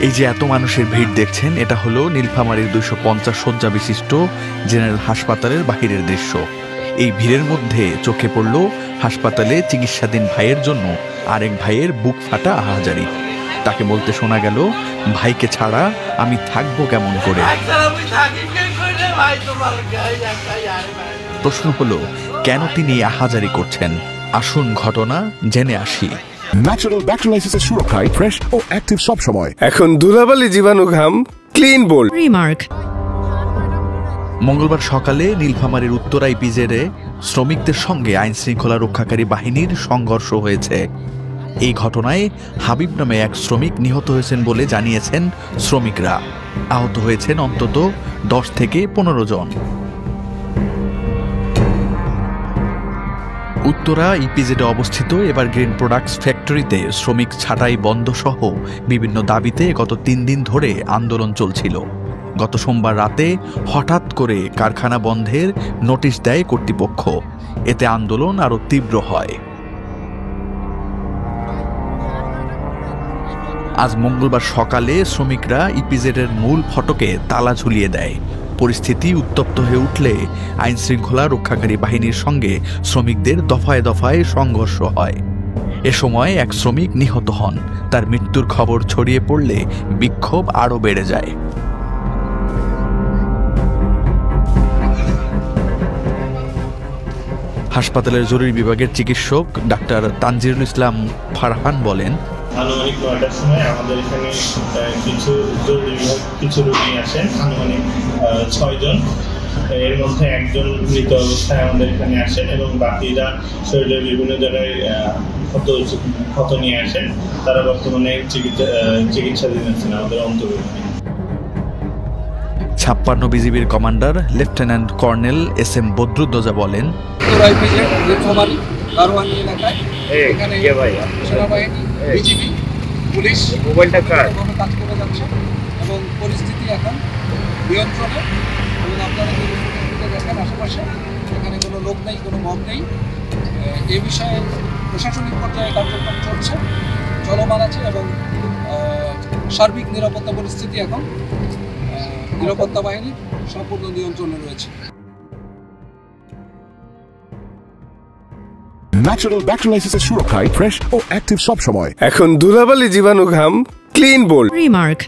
এই যে এত মানুষের ভিড় দেখছেন, এটা হলো নীলফামারীর 250 শয্যা বিশিষ্ট জেনারেল হাসপাতালের বাহিরের দৃশ্য। এই ভিড়ের মধ্যে চোখে পড়ল হাসপাতালে চিকিৎসাধীন ভাইয়ের জন্য আরেক ভাইয়ের বুক ফাটা আহাজারি। তাকে বলতে শোনা গেল, ভাইকে ছাড়া আমি থাকবো কেমন করে। প্রশ্ন হলো, কেন তিনি আহাজারি করছেন? আসুন ঘটনা জেনে আসি। ন্যাচারাল ব্যাকটেরিয়ালাইসিসের সুরক্ষায় ফ্রেশ ও অ্যাক্টিভ সব সময়। এখন ধুলাবালি জীবাণু ঘাম ক্লিন বোল্ড রিমার্ক। মঙ্গলবার সকালে নীলফামারীর উত্তরা ইপিজেডে শ্রমিকদের সঙ্গে আইন শৃঙ্খলা রক্ষাকারী বাহিনীর সংঘর্ষ হয়েছে। এই ঘটনায় হাবিব নামে এক শ্রমিক নিহত হয়েছেন বলে জানিয়েছেন শ্রমিকরা। আহত হয়েছেন অন্তত 10 থেকে 15 জন। উত্তরা ইপিজেডে অবস্থিত এভারগ্রিন প্রোডাক্টস ফ্যাক্টরিতে শ্রমিক ছাঁটাই বন্ধ সহ বিভিন্ন দাবিতে গত 3 দিন ধরে আন্দোলন চলছিল। গত সোমবার রাতে হঠাৎ করে কারখানা বন্ধের নোটিশ দেয় কর্তৃপক্ষ। এতে আন্দোলন আরও তীব্র হয়। আজ মঙ্গলবার সকালে শ্রমিকরা ইপিজেডের মূল ফটকে তালা ঝুলিয়ে দেয়। পরিস্থিতি উত্তপ্ত হয়ে উঠলে আইন শৃঙ্খলা রক্ষাকারী বাহিনীর সঙ্গে শ্রমিকদের দফায় দফায় সংঘর্ষ হয়। এ সময় এক শ্রমিক নিহত হন। তার মৃত্যুর খবর ছড়িয়ে পড়লে বিক্ষোভ আরও বেড়ে যায়। হাসপাতালের জরুরি বিভাগের চিকিৎসক ডাক্তার তানজিরুল ইসলাম ফারহান বলেন, আনুমানিক 9টার সময় আমাদের এখানে কিছু জরুরি বিভাগ কিছু রোগী আসেন, আনুমানিক 6 জন। এর মধ্যে একজন মৃত অবস্থায় আমাদের এখানে আসেন এবং বাকিরা শরীরের বিভিন্ন জায়গায় ক্ষত নিয়ে আসেন। তারা বর্তমানে চিকিৎসাধীন আছেন আমাদের অন্তর্বিভাগে। 56 বিজিবির commander lieutenant colonel SM. Badruddoza বলেন, বিজিবি পুলিশ মোবাইলটা কাজ করে যাচ্ছে এবং পরিস্থিতি এখন নিয়ন্ত্রণে। এবং আপনারা যদি দেখেন আশেপাশে এখানে কোনো লোক নেই, কোনো মব নেই। এ বিষয়ে প্রশাসনিক পর্যায়ে কার্যক্রম চলছে, চলমান আছে এবং সার্বিক নিরাপত্তা পরিস্থিতি এখন নিরাপত্তা বাহিনীর সম্পূর্ণ নিয়ন্ত্রণে রয়েছে। ন্যাচারাল ব্যাকটেরিয়ালাইসিসের সুরক্ষায় ফ্রেশ ও অ্যাক্টিভ সব সময়। এখন ধুলাবালি জীবাণু ঘাম ক্লিন বোল্ড রিমার্ক।